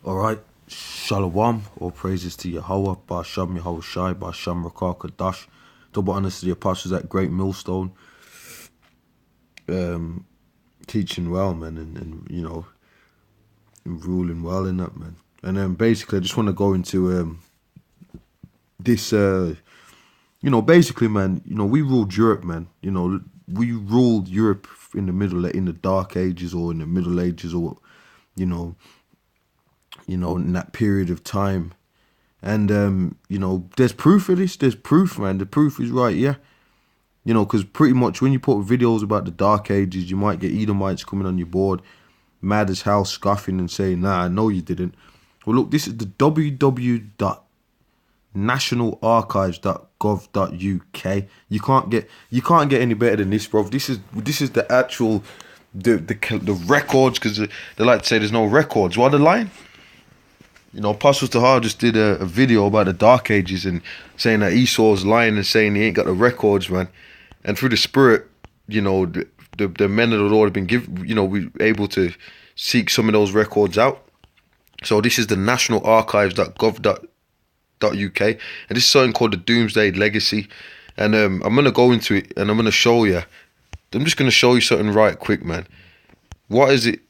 Alright, Shalom, all praises to Yahweh, Ba'asham Yahweh Shai, Ba'asham Rakah Kadash, double honors to the apostles at GreatMillStone, teaching well, man, and you know, and ruling well in that, man. And then basically, I just want to go into this, you know, basically, man, you know, we ruled Europe, man. You know, we ruled Europe in the Dark Ages or in the Middle Ages, or you know, in that period of time. And, you know, there's proof of this. There's proof, man. The proof is right, yeah. You know, because pretty much when you put videos about the Dark Ages, you might get Edomites coming on your board, mad as hell, scoffing and saying, nah, no, you didn't. Well, look, this is the www.nationalarchives.gov.uk. You can't get any better than this, bro. This is the actual, the records, because they like to say there's no records. Why the line? You know, Apostle Tahar just did a video about the Dark Ages and saying that Esau's lying and saying he ain't got the records, man. And through the Spirit, you know, the men of the Lord have been given, you know, we're able to seek some of those records out. So this is the nationalarchives.gov.uk, and this is something called the Doomesday Legacy. And I'm going to go into it and I'm going to show you. I'm just going to show you something right quick, man. What is it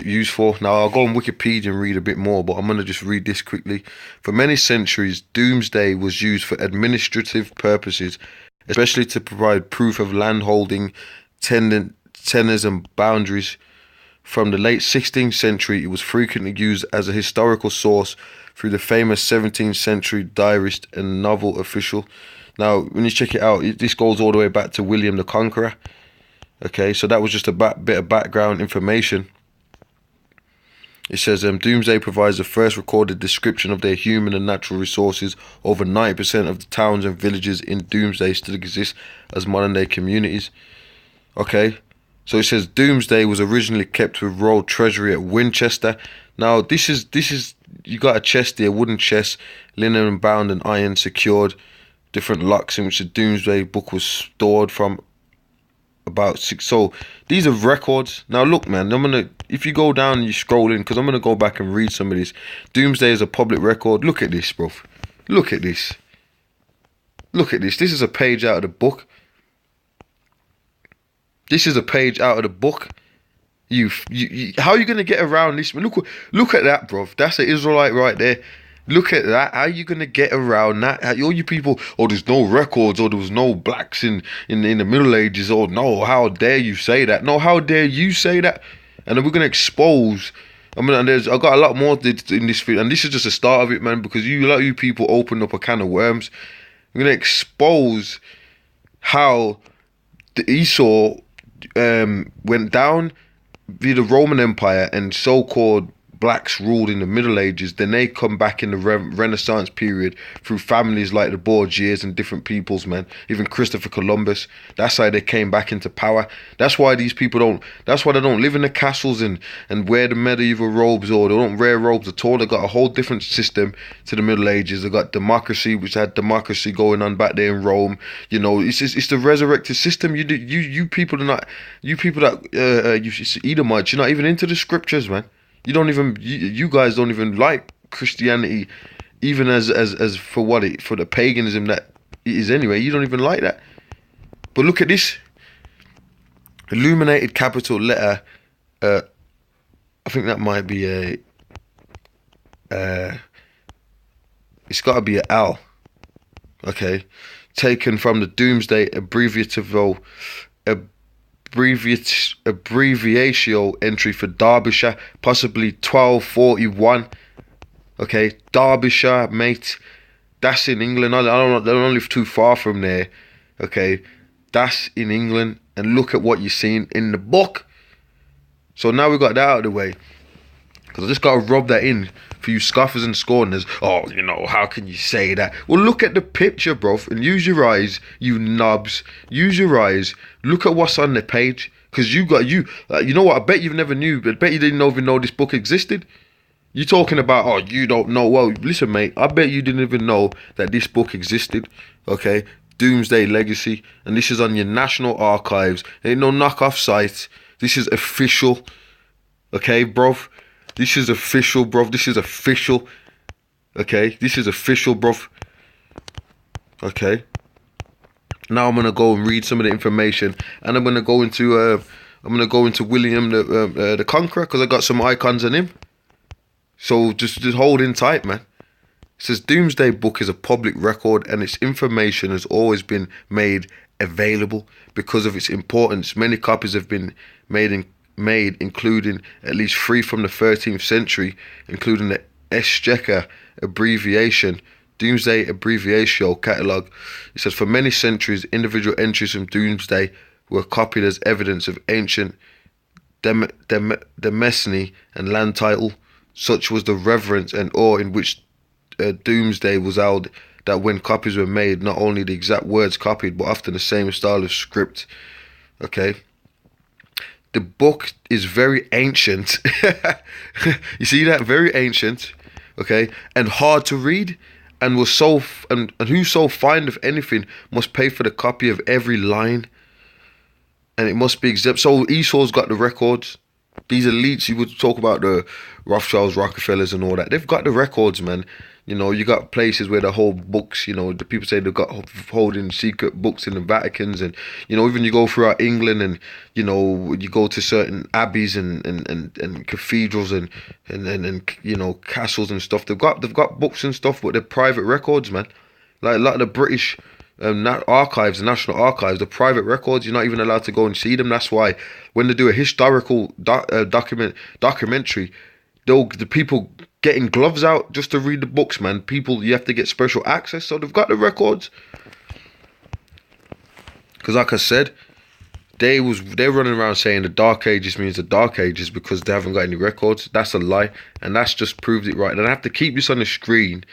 used for? Now, I'll go on Wikipedia and read a bit more, but I'm going to just read this quickly. For many centuries, Doomsday was used for administrative purposes, especially to provide proof of landholding, tenures and boundaries. From the late 16th century, it was frequently used as a historical source through the famous 17th century diarist and novel official. Now, when you check it out, this goes all the way back to William the Conqueror. Okay, so that was just a bit of background information. It says, Doomsday provides the first recorded description of their human and natural resources. Over 90% of the towns and villages in Doomsday still exist as modern-day communities. Okay, so it says Doomsday was originally kept with royal treasury at Winchester. Now, this is you got a chest there, wooden chest, linen bound and iron secured, different locks in which the Doomsday book was stored from. About 6. So these are records. Now look, man, if you go down and you scroll in, because I'm gonna go back and read some of this. Doomsday is a public record. Look at this, bro. Look at this. This is a page out of the book. This is a page out of the book. You how are you gonna get around this? Look at that, bro. That's an Israelite right there. Look at that. How are you going to get around that? All you people, oh, there's no records, or there was no blacks in the Middle Ages, or no, how dare you say that? No, how dare you say that? And then we're going to expose. I mean, I've got a lot more in this video, and this is just the start of it, man, because a lot of you people opened up a can of worms. We're going to expose how the Esau went down via the Roman Empire, and so-called blacks ruled in the Middle Ages. Then they come back in the Renaissance period through families like the Borgias and different peoples, man. Even Christopher Columbus. That's how they came back into power. That's why these people that's why they don't live in the castles and wear the medieval robes, or they don't wear robes at all. They got a whole different system to the Middle Ages. They got democracy, which had democracy going on back there in Rome. You know, it's the resurrected system. You people are not, you people that you Edomites, you're not even into the scriptures, man. You guys don't even like Christianity, even as for the paganism that it is anyway. You don't even like that. But look at this. Illuminated capital letter. I think that might be it's got to be an L. Okay. Taken from the Doomsday abbreviatio entry for Derbyshire, possibly 1241. Okay, Derbyshire, mate. That's in England. I don't live too far from there. Okay, that's in England. And look at what you're seeing in the book. So now we got that out of the way, because I just got to rub that in for you scoffers and scorners. Oh, you know, how can you say that? Well, look at the picture, bro, and use your eyes, you knobs. Use your eyes. Look at what's on the page, because you know what? I bet you never knew. I bet you didn't even know this book existed. You're talking about, oh, you don't know. Well, listen, mate, I bet you didn't even know that this book existed. Okay, Doomsday Legacy, and this is on your National Archives. Ain't no knockoff site. This is official. Okay, bro. This is official, bruv. This is official. Okay, this is official, bruv. Okay. Now I'm gonna go and read some of the information, and I'm gonna go into William the Conqueror, because I got some icons on him. So just hold in tight, man. It says Doomsday Book is a public record, and its information has always been made available because of its importance. Many copies have been made, including at least 3 from the 13th century, including the Exchequer abbreviation, Doomsday Abbreviatio Catalogue. It says for many centuries, individual entries from Doomsday were copied as evidence of ancient demesne and land title. Such was the reverence and awe in which Doomsday was held, that when copies were made, not only the exact words copied, but often the same style of script. Okay. The book is very ancient. You see that? Very ancient. Okay. And hard to read. And was so and who so find of anything must pay for the copy of every line. And it must be exempt. So Esau's got the records. These elites, you would talk about the Rothschilds, Rockefellers and all that. They've got the records, man. You know, you got places where they hold books, you know, the people say they've got holding secret books in the Vaticans, and, you know, even you go throughout England and, you know, you go to certain abbeys and cathedrals and you know, castles and stuff. They've got books and stuff, but they're private records, man. Like a lot of the British archives, the National Archives, the private records, you're not even allowed to go and see them. That's why when they do a historical documentary, the people getting gloves out just to read the books, man. People, you have to get special access, so they've got the records. Because like I said, they're running around saying the Dark Ages means the Dark Ages because they haven't got any records. That's a lie, and that's just proved it right. And I have to keep this on the screen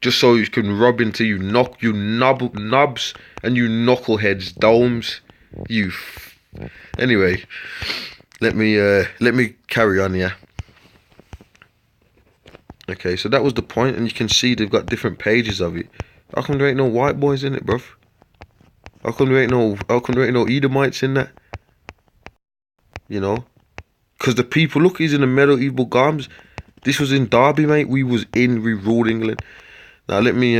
just so you can rub into you knobs and you knuckleheads domes. Anyway, let me carry on, yeah. Okay, so that was the point, and you can see they've got different pages of it. How come there ain't no white boys in it, bruv? How come there ain't no Edomites in that? You know? Because the people, look, he's in the medieval garms. This was in Derby, mate. We ruled England. Now let me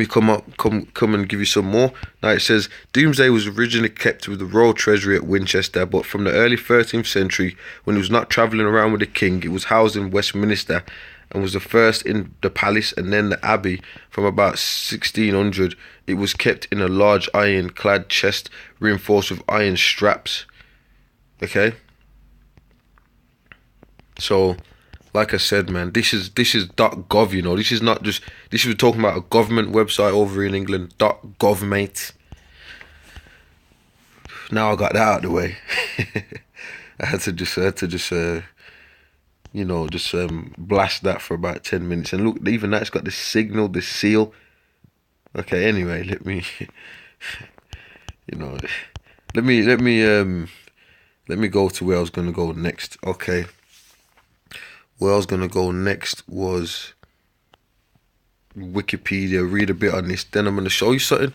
come and give you some more. Now it says Doomsday was originally kept with the royal treasury at Winchester, but from the early 13th century, when it was not travelling around with the king, it was housed in Westminster and was the first in the palace and then the abbey. From about 1600, it was kept in a large iron-clad chest reinforced with iron straps. Okay. So, like I said, man, this is .gov, you know. This is not just, this is talking about a government website over in England, .gov, mate. Now I got that out of the way. I had to just you know, just blast that for about 10 minutes. And look, even that's got the signal, the seal. Okay, anyway, let me you know, let me go to where I was gonna go next. Okay. Where I was going to go next was Wikipedia, read a bit on this, then I'm going to show you something.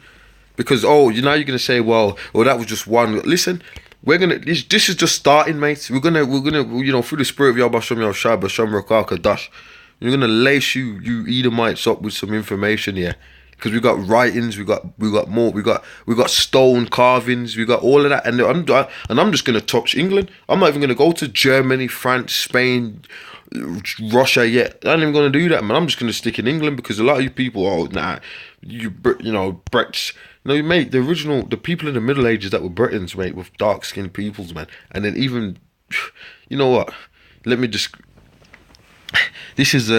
Because, now you're going to say, well, that was just one. Listen, we're going to, this is just starting, mate. We're going to, you know, through the spirit of Yahweh Shem Yahushua, B'Shem Rakah Dash, we're going to lace you Edomites up with some information here. Because we got writings, we got more, we got stone carvings, we got all of that, and I'm just going to touch England. I'm not even going to go to Germany, France, Spain, Russia yet. I ain't even going to do that, man. I'm just going to stick in England, because a lot of you people, you know, Brits, you know, mate, the people in the Middle Ages that were Britons, mate, with dark-skinned peoples, man. And then even, you know what, let me just, this is,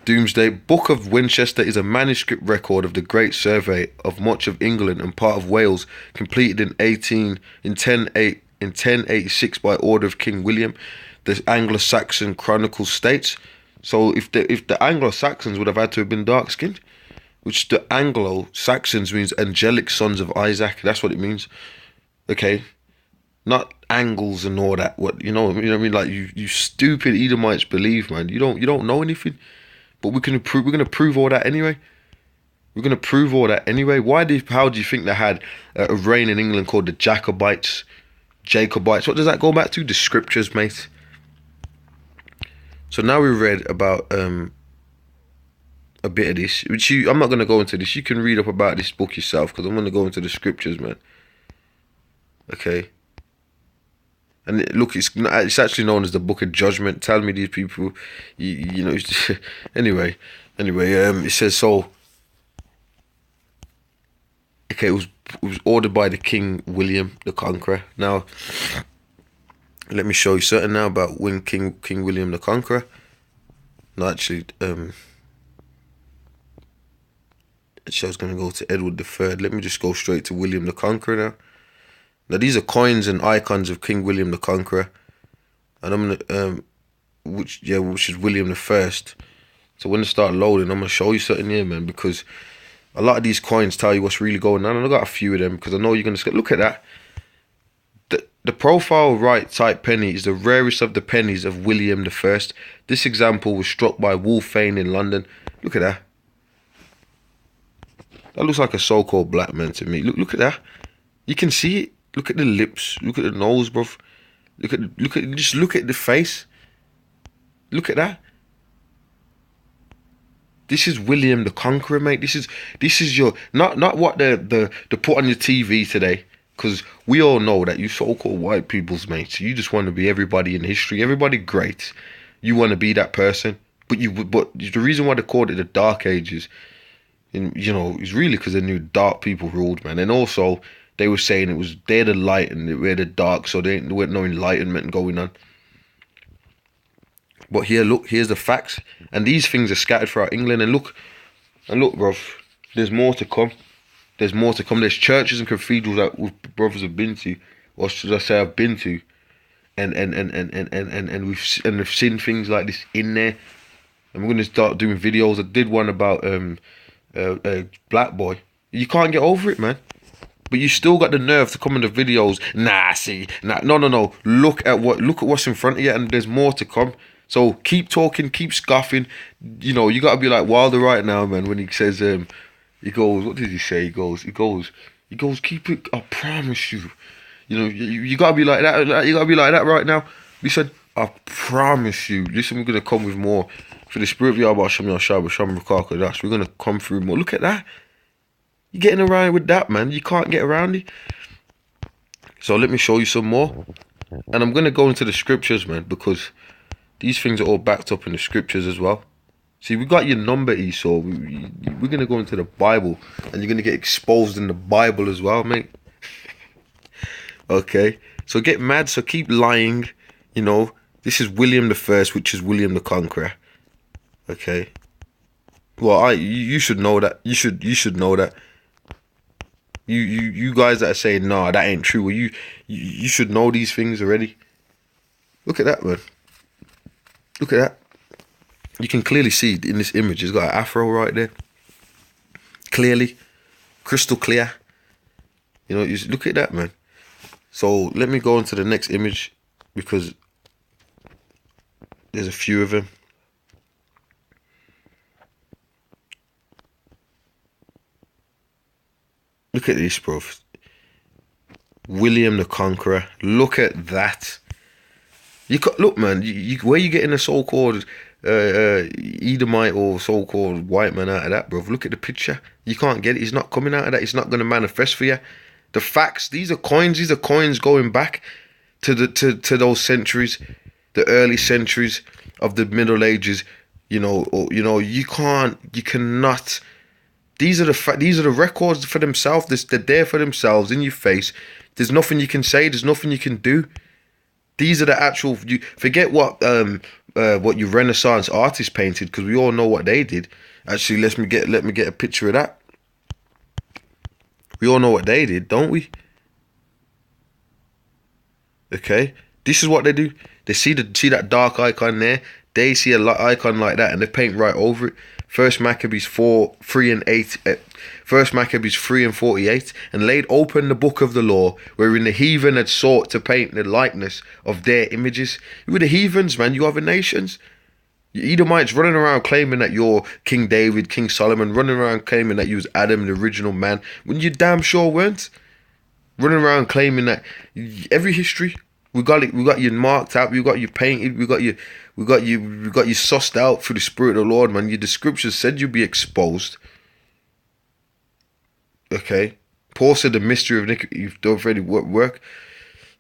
Doomsday Book of Winchester is a manuscript record of the Great Survey of much of England and part of Wales, completed in 1086 by order of King William. The Anglo-Saxon Chronicle states. So if the Anglo-Saxons would have had to have been dark-skinned, which the Anglo-Saxons means angelic sons of Isaac. That's what it means. Okay, not angles and all that. What you know what I mean? Like you stupid Edomites believe, man. You don't know anything. But we're gonna prove all that anyway. We're gonna prove all that anyway. How do you think they had a reign in England called the Jacobites? What does that go back to? The scriptures, mate. So now we read about a bit of this, which I'm not going to go into this. You can read up about this book yourself, because I'm going to go into the scriptures, man. Okay. And look, it's actually known as the Book of Judgment. Tell me these people, you know. Anyway, it says so. Okay, it was ordered by the King William the Conqueror. Now, let me show you something now about when King William the Conqueror. No, actually, I was going to go to Edward III. Let me just go straight to William the Conqueror now. Now, these are coins and icons of King William the Conqueror. And I'm going to, which is William the First. So when I start loading, I'm going to show you something here, man, because a lot of these coins tell you what's really going on. And I got a few of them, because I know you're going to look at that. The profile right type penny is the rarest of the pennies of William the First. This example was struck by Wolfane in London. Look at that. That looks like a so-called black man to me. Look at that. You can see it. Look at the lips. Look at the nose, bro. Just look at the face. Look at that. This is William the Conqueror, mate. This is your not what the put on your TV today. Because we all know that you so-called white people's mates, you just want to be everybody in history, everybody great. You want to be that person, but the reason why they called it the Dark Ages, you know, is really because they knew dark people ruled, man. And also they were saying they're the light and we're the dark, so there weren't no enlightenment going on. But here, look, here's the facts, and these things are scattered throughout England. And look, bruv, there's more to come. There's more to come. There's churches and cathedrals that brothers have been to, or should I say, I've been to, and we've seen things like this in there. And we're gonna start doing videos. I did one about a black boy. You can't get over it, man. But you still got the nerve to come in the videos. No. Look at what's in front of you, and there's more to come. So keep talking, keep scoffing. You know, you gotta be like Wilder right now, man. When he says he goes, what did he say? He goes, keep it, I promise you. You know, you gotta be like that. You gotta be like that right now. He said, I promise you. Listen, we're gonna come with more. For the spirit of Yahweh, we're gonna come through more. Look at that. You're getting around with that, man. You can't get around it. So let me show you some more. And I'm gonna go into the scriptures, man, because these things are all backed up in the scriptures as well. See, we got your number, Esau. We're going to go into the Bible, and you're going to get exposed in the Bible as well, mate. Okay, so get mad, so keep lying, you know. This is William the First, which is William the Conqueror. Okay. Well, you should know that. You should know that. You guys that are saying, nah, that ain't true. Well, you should know these things already. Look at that, man. Look at that. You can clearly see in this image, it's got an afro right there. Clearly. Crystal clear. You know, you look at that, man. So let me go into the next image, because there's a few of them. Look at this, bro. William the Conqueror. Look at that. Look, man. Where you getting a so-called Edomite or so-called white man out of that, bro? Look at the picture. You can't get it. He's not coming out of that. It's not going to manifest for you. The facts. These are coins. These are coins going back to those centuries, the early centuries of the Middle Ages. You know, you cannot. These are the records for themselves. They're there for themselves in your face. There's nothing you can say. There's nothing you can do. These are the actual. You forget what your Renaissance artists painted, because we all know what they did. Actually, let me get a picture of that. We all know what they did, don't we? Okay, this is what they do. They see that dark icon there. They see a icon like that, and they paint right over it. First Maccabees 3 and 48, and laid open the book of the law, wherein the heathen had sought to paint the likeness of their images. You were the heathens, man. You other nations. You Edomites running around claiming that you're King David, King Solomon, running around claiming that you was Adam, the original man, when you damn sure weren't. Running around claiming that every history, We got it. We got you marked out. We got you painted. We got you sussed out through the Spirit of the Lord, man. The scriptures said you'd be exposed. Okay. Paul said the mystery of iniquity you've done already work.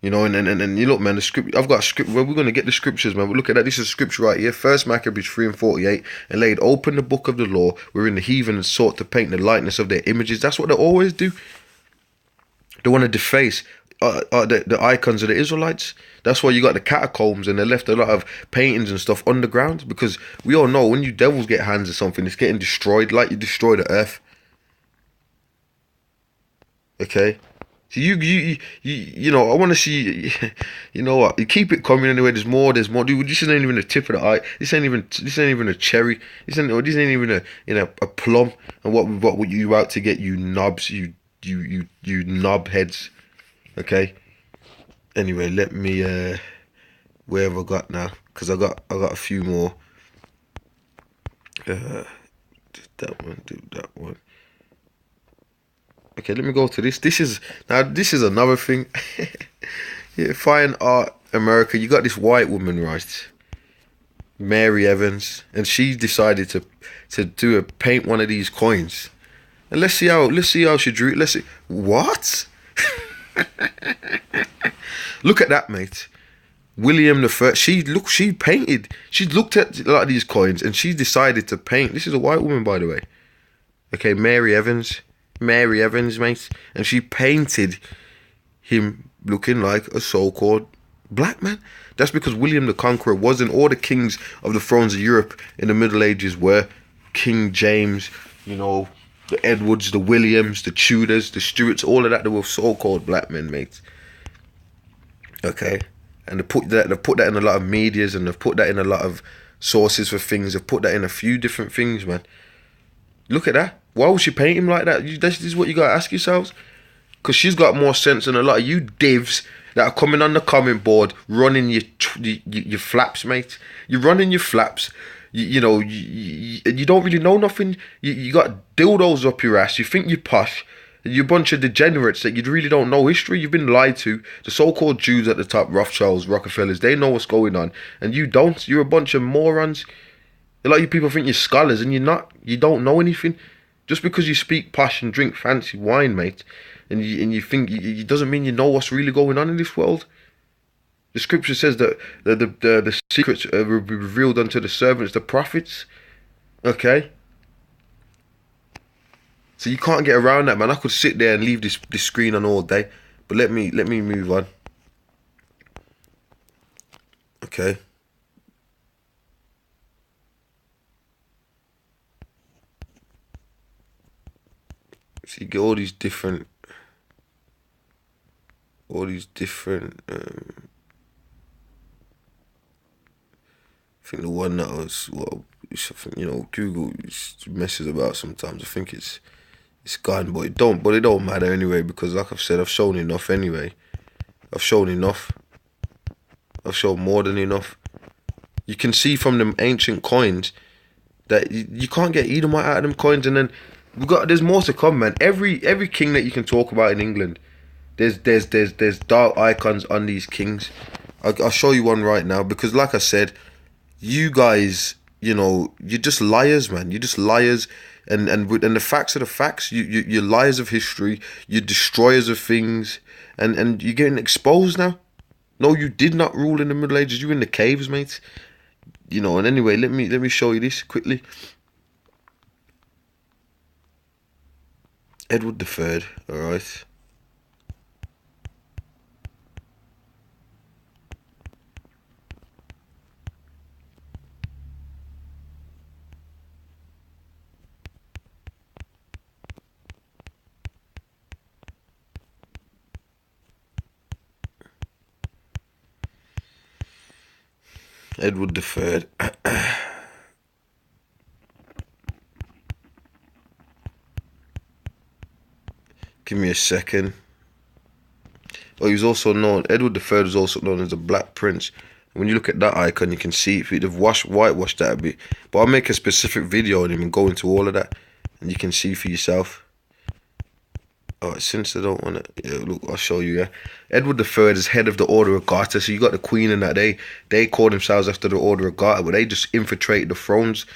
You know, and you look, man, the script. I've got a script. Well, we're gonna get the scriptures, man. But look at that. This is a scripture right here. 1 Maccabees 3:48, and laid open the book of the law, wherein the heathen had sought to paint the likeness of their images. That's what they always do. They want to deface the icons of the Israelites. That's why you got the catacombs, and they left a lot of paintings and stuff underground, because we all know when you devils get hands of something, it's getting destroyed, like you destroy the earth. Okay, so you know, I want to see, you know what, you keep it coming anyway. There's more, dude. This ain't even the tip of the eye. This ain't even a cherry. This ain't even a plum. And what were you out to get, you knobs, you knob heads? Okay. Anyway, let me where have I got now? Because I got a few more. Do that one. Okay, let me go to this. This is another thing. Yeah, Fine Art America. You got this white woman, right? Mary Evans, and she decided to paint one of these coins. And let's see how she drew it. Let's see. What? Look at that, mate. William the First. She painted. She looked at a lot of these coins and she decided to paint. This is a white woman, by the way. Okay, Mary Evans, mate, and she painted him looking like a so-called black man. That's because William the Conqueror wasn't. All the kings of the thrones of Europe in the Middle Ages were King James, you know, the Edwards, the Williams, the Tudors, the Stuarts, all of that. They were so-called black men, mate. Okay, and they put that in a lot of medias, and they've put that in a lot of sources for things. They've put that in a few different things, man. Look at that. Why would she paint him like that? This is what you gotta ask yourselves. Because she's got more sense than a lot of you divs that are coming on the comment board running your flaps, mate. You're running your flaps. You know, you don't really know nothing. You got dildos up your ass. You think you're posh. You're a bunch of degenerates that you really don't know history. You've been lied to. The so-called Jews at the top, Rothschilds, Rockefellers, they know what's going on. And you don't. You're a bunch of morons. A lot of you people think you're scholars, and you're not. You don't know anything. Just because you speak posh and drink fancy wine, mate, and you think it doesn't mean you know what's really going on in this world. The scripture says that the secrets will be revealed unto the servants, the prophets. Okay. So you can't get around that, man. I could sit there and leave this screen on all day, but let me move on. Okay. So you get all these different I think the one that was, well, you know, Google messes about sometimes. I think it's gone, but it don't matter anyway, because like I've said, I've shown enough anyway. I've shown enough. I've shown more than enough. You can see from them ancient coins that you can't get Edomite out of them coins, and then there's more to come, man. Every king that you can talk about in England, there's dark icons on these kings. I'll show you one right now, because like I said, you guys, you know, you're just liars, man. You're just liars, and the facts are the facts. You're liars of history. You're destroyers of things, and you're getting exposed now. No, you did not rule in the Middle Ages. You were in the caves, mate. You know. And anyway, let me show you this quickly. Edward III, all right. Edward III. Give me a second. Oh, he was also known, Edward III was also known as the Black Prince. When you look at that icon, you can see if they've whitewashed that a bit. But I'll make a specific video on him and go into all of that, and you can see for yourself. Alright, since I don't want to, yeah, look, I'll show you. Yeah, Edward III is head of the Order of Garter. So you got the Queen and that they call themselves after the Order of Garter, but they just infiltrated the thrones.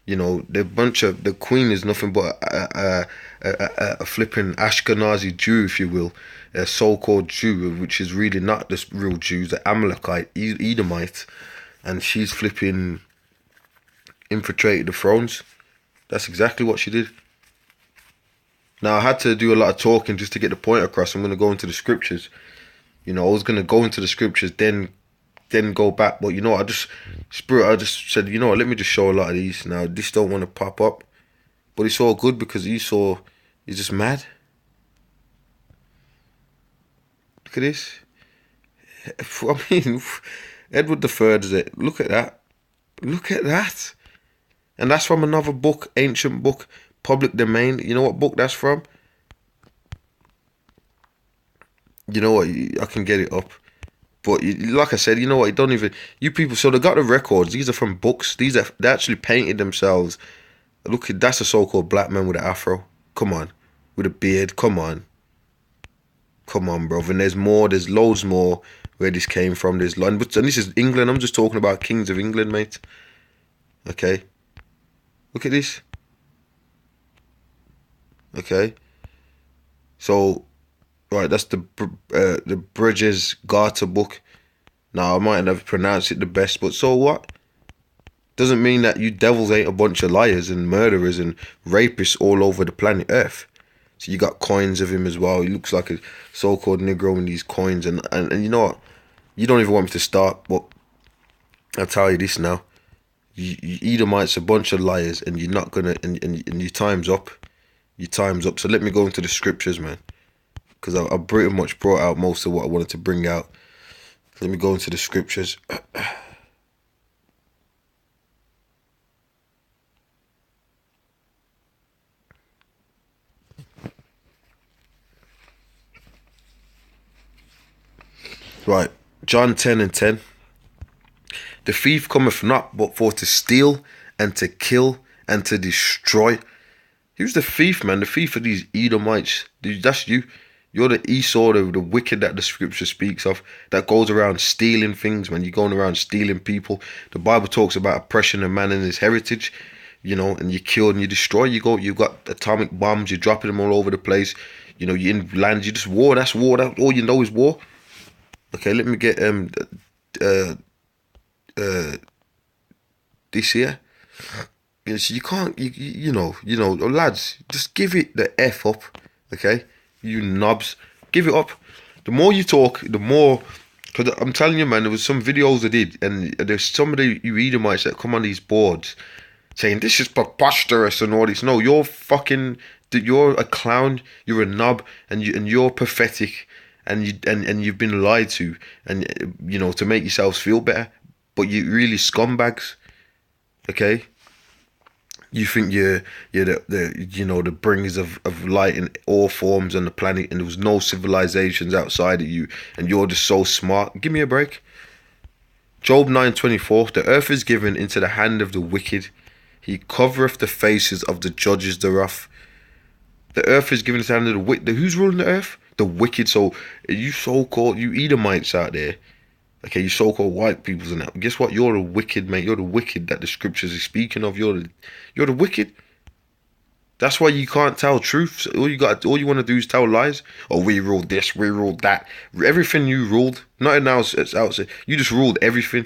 You know, the Queen is nothing but a flipping Ashkenazi Jew, if you will, a so-called Jew, which is really not the real Jews, the Amalekite, Edomite, and she's flipping infiltrated the thrones. That's exactly what she did. Now, I had to do a lot of talking just to get the point across. I'm going to go into the scriptures. You know, I was going to go into the scriptures, then go back. But, you know, I just said, you know what, let me just show a lot of these. Now, this don't want to pop up. But it's all good because he's just mad. Look at this. I mean, Edward III is it. Look at that. Look at that. And that's from another book, ancient book. Public domain. You know what book that's from? You know what? I can get it up. But like I said, you know what? You don't even... You people... So they got the records. These are from books. They actually painted themselves. Look, that's a so-called black man with an afro. Come on. With a beard. Come on. Come on, bro. And there's more. There's loads more where this came from. There's... And this is England. I'm just talking about kings of England, mate. Okay. Look at this. Okay, so right, that's the Bridges Garter book. Now I might never pronounce it the best, but so what? Doesn't mean that you devils ain't a bunch of liars and murderers and rapists all over the planet Earth. So you got coins of him as well. He looks like a so-called Negro in these coins, and you know what? You don't even want me to start, but I'll tell you this now: you Edomites a bunch of liars, and you're not gonna, and your time's up. Your time's up. So let me go into the scriptures, man, because I pretty much brought out most of what I wanted to bring out. Let me go into the scriptures. Right, John 10:10. The thief cometh not but for to steal and to kill and to destroy. Who's the thief, man? The thief of these Edomites. Dude, that's you. You're the Esau, the wicked that the scripture speaks of, that goes around stealing things, man. You're going around stealing people. The Bible talks about oppression of man and his heritage, you know, and you kill and you destroy. You've got atomic bombs, you're dropping them all over the place. You know, you're in lands, you just war. That's war. That's all you know is war. Okay, let me get this here. So you can't, you know, lads, just give it the F up, okay? You knobs, give it up. The more you talk, the more, because I'm telling you, man, there was some videos I did, and there's some of the Edomites that come on these boards saying, this is preposterous and all this. No, you're a clown, you're a knob, and you're pathetic, and you've been lied to, and, you know, to make yourselves feel better, but you really scumbags, okay? You think you're the bringers of light in all forms on the planet, and there was no civilizations outside of you, and you're just so smart. Give me a break. Job 9:24. The earth is given into the hand of the wicked. He covereth the faces of the judges thereof. The earth is given into the hand of the wicked. Who's ruling the earth? The wicked. So you so-called, you Edomites out there, okay, you so-called white peoples and that. Guess what? You're the wicked, mate. You're the wicked that the scriptures are speaking of. You're the wicked. That's why you can't tell truth. All you want to do is tell lies. Oh, we ruled this, we ruled that. Everything you ruled. Nothing else it's outside. You just ruled everything.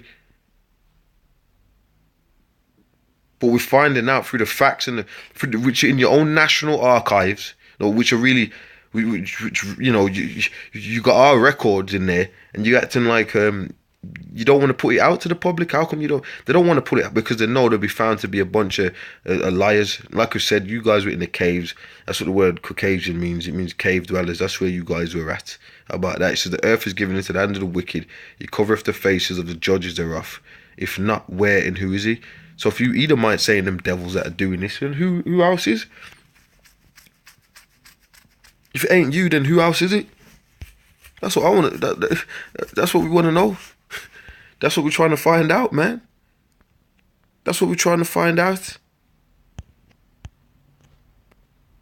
But we're finding out through the facts and which in your own national archives, which are really, which you know, you got our records in there, and you acting like you don't want to put it out to the public. How come you don't? They don't want to put it out because they know they'll be found to be a bunch of liars. Like I said, you guys were in the caves. That's what the word Caucasian means. It means cave dwellers. That's where you guys were at. How about that? It says the earth is given into the hand of the wicked. He covereth the faces of the judges thereof. If not, where and who is he? So if you Edomite saying them devils that are doing this, then who else is? If it ain't you, then who else is it? That's what I want to. That's what we want to know. That's what we're trying to find out, man. That's what we're trying to find out.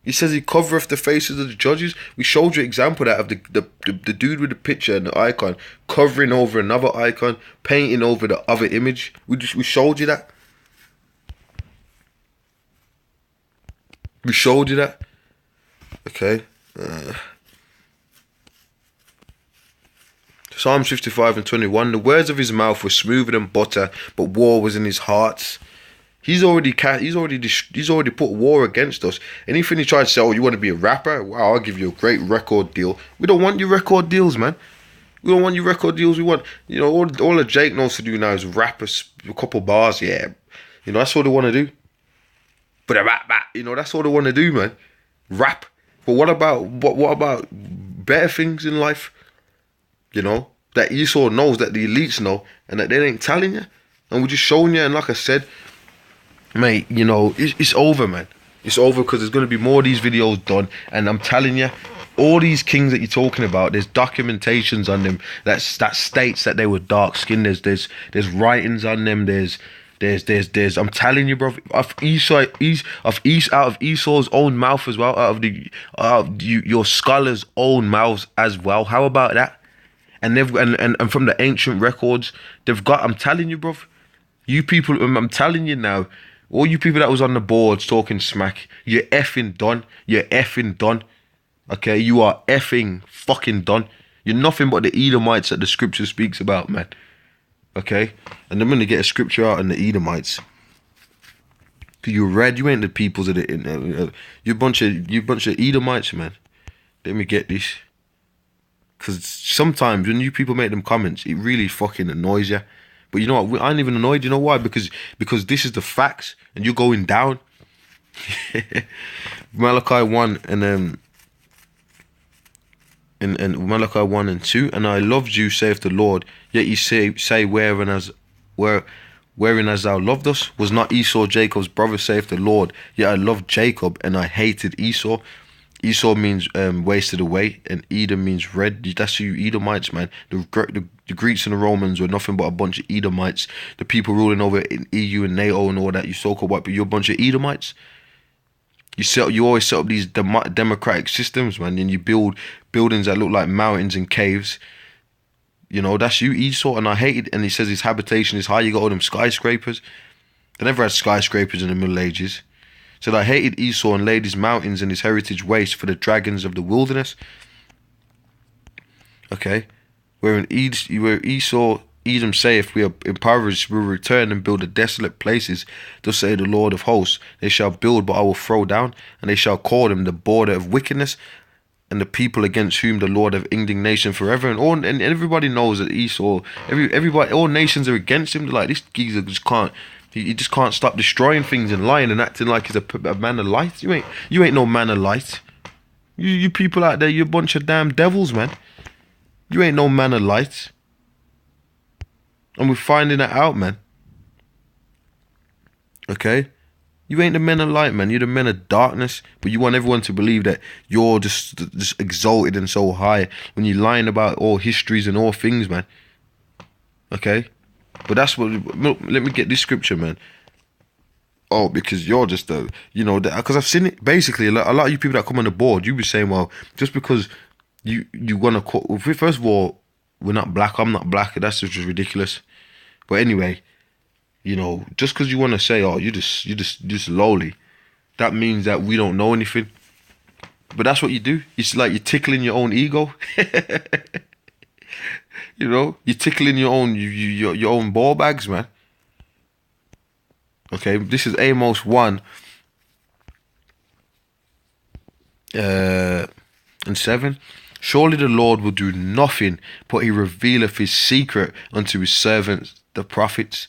He says he covereth the faces of the judges. We showed you an example of that of the dude with the picture and the icon covering over another icon, painting over the other image. We showed you that. We showed you that. Okay. Psalms 55:21. The words of his mouth were smoother than butter, but war was in his heart. He's already put war against us. Anything he tried to say, oh, you want to be a rapper? Wow, I'll give you a great record deal. We don't want your record deals, man. We don't want your record deals. We want, you know, all that Jake knows to do now is rap a couple bars. Yeah, you know, that's all they want to do. But you know, that's all they want to do, man. Rap. But what about better things in life? You know, that Esau knows, that the elites know, and that they ain't telling you. And we're just showing you. And like I said, mate, you know, it's over, man. It's over, because there's going to be more of these videos done. And I'm telling you, all these kings that you're talking about, there's documentations on them that states that they were dark skinned. There's writings on them. There's I'm telling you, bro, out of Esau's own mouth as well, out of your scholars' own mouths as well. How about that? And and from the ancient records, they've got. I'm telling you, bro. You people, I'm telling you now. All you people that was on the boards talking smack, you're effing done. You're effing done. Okay, you are effing fucking done. You're nothing but the Edomites that the scripture speaks about, man. Okay, and I'm gonna get a scripture out on the Edomites. Cause you read, you ain't the peoples of the. You bunch of Edomites, man. Let me get this. Cause sometimes when you people make them comments, it really fucking annoys you. But you know what? I ain't even annoyed. You know why? Because this is the facts, and you're going down. Malachi 1 and Malachi 1 and 2. And I loved you, saith the Lord. Yet you say wherein as thou loved us, was not Esau Jacob's brother, saith the Lord. Yet I loved Jacob, and I hated Esau. Esau means wasted away, and Edom means red. That's you Edomites, man. The Greeks and the Romans were nothing but a bunch of Edomites. The people ruling over in EU and NATO and all that, you so-called white, but you're a bunch of Edomites. You always set up these democratic systems, man, and you build buildings that look like mountains and caves. You know, that's you, Esau, and I hated. And he says his habitation is high. You got all them skyscrapers. They never had skyscrapers in the Middle Ages. Said, I hated Esau and laid his mountains and his heritage waste for the dragons of the wilderness. Okay. Where Esau, Edom saith, we are impoverished, we will return and build the desolate places. Thus say the Lord of hosts, they shall build, but I will throw down, and they shall call them the border of wickedness, and the people against whom the Lord have indignation forever. And everybody knows that Esau, everybody, all nations are against him. They're like, this geezer just can't. He just can't stop destroying things and lying and acting like he's a man of light. You ain't no man of light. You people out there, you a bunch of damn devils, man. You ain't no man of light. And we're finding that out, man. Okay? You ain't the men of light, man. You're the men of darkness. But you want everyone to believe that you're just exalted and so high when you're lying about all histories and all things, man. Okay? But that's what. Let me get this scripture, man. Oh, because you're just because I've seen it. Basically, a lot of you people that come on the board, you be saying, well, just because you want to call. First of all, we're not black. I'm not black. That's just ridiculous. But anyway, you know, just because you want to say, oh, you just lowly, that means that we don't know anything. But that's what you do. It's like you're tickling your own ego. You know, you're tickling your own ball bags, man. Okay, this is Amos 1 and 7. Surely the Lord will do nothing, but he revealeth his secret unto his servants, the prophets.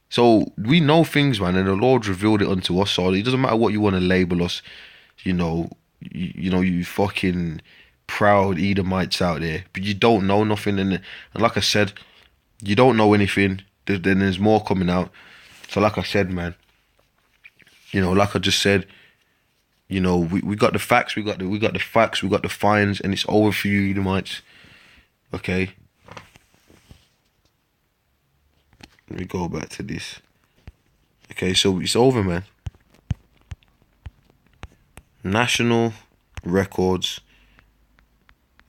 So we know things, man, and the Lord revealed it unto us. So it doesn't matter what you want to label us, you fucking proud Edomites out there, but you don't know nothing. And like I said, you don't know anything. Then there's more coming out. So like I said, man, like I just said, we got the facts, we got the facts, we got the fines, and it's over for you Edomites. Okay. Let me go back to this. Okay, so it's over, man. national records.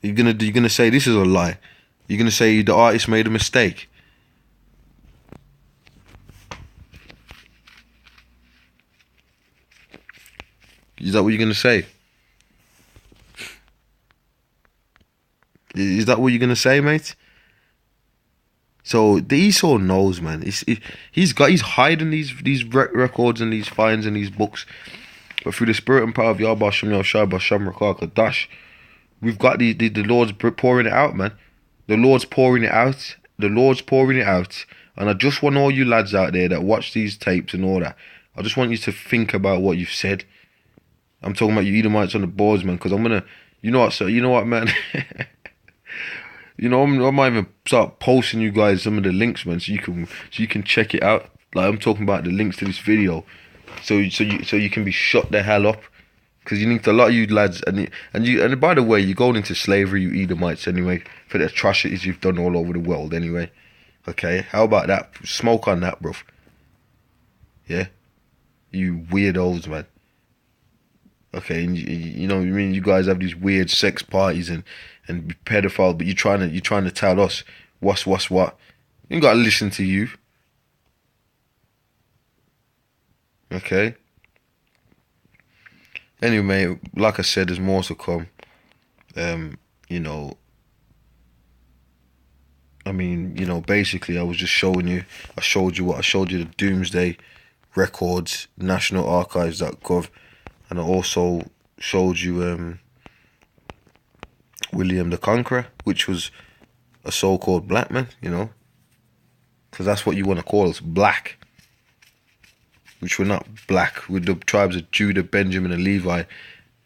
You're gonna say this is a lie. You're gonna say the artist made a mistake. Is that what you're gonna say? Is that what you're gonna say, mate? So the Esau knows, man. He's hiding these records and these finds and these books, but through the spirit and power of Yahweh Shem Yahushua B'Shem Rakah Kadash, we've got the Lord's pouring it out, man. The Lord's pouring it out. The Lord's pouring it out. And I just want all you lads out there that watch these tapes and all that, I just want you to think about what you've said. I'm talking about you Edomites on the boards, man, because I'm gonna, you know what, man. You know, I might even start posting you guys some of the links, man, so you can check it out. Like, I'm talking about the links to this video, so you can be shut the hell up, because you need a lot of you lads, and by the way, you're going into slavery, you Edomites, anyway, for the atrocities you've done all over the world, anyway. Okay, how about that? Smoke on that, bruv. Yeah, you weirdos, man. Okay, and you know what I mean. You guys have these weird sex parties and pedophile, but you're trying to tell us what's what. You ain't gotta listen to you. Okay. Anyway, like I said, there's more to come. You know, I mean, you know, basically, I was just showing you. I showed you the Doomesday records, nationalarchives.gov, and I also showed you William the Conqueror, which was a so-called black man, you know, because that's what you want to call us, black, which we're not black. With the tribes of Judah, Benjamin, and Levi,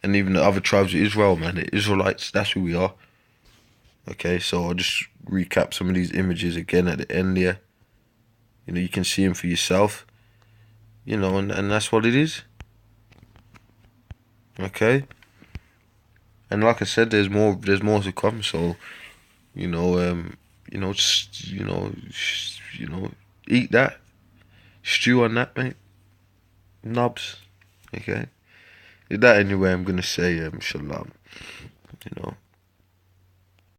and even the other tribes of Israel, man, the Israelites, that's who we are. Okay, so I'll just recap some of these images again at the end there. You know, you can see them for yourself, you know, and that's what it is. Okay, and like I said, there's more to come. So, just eat that, stew on that, mate. Knobs. Okay. With that anyway, I'm gonna say shalom. You know.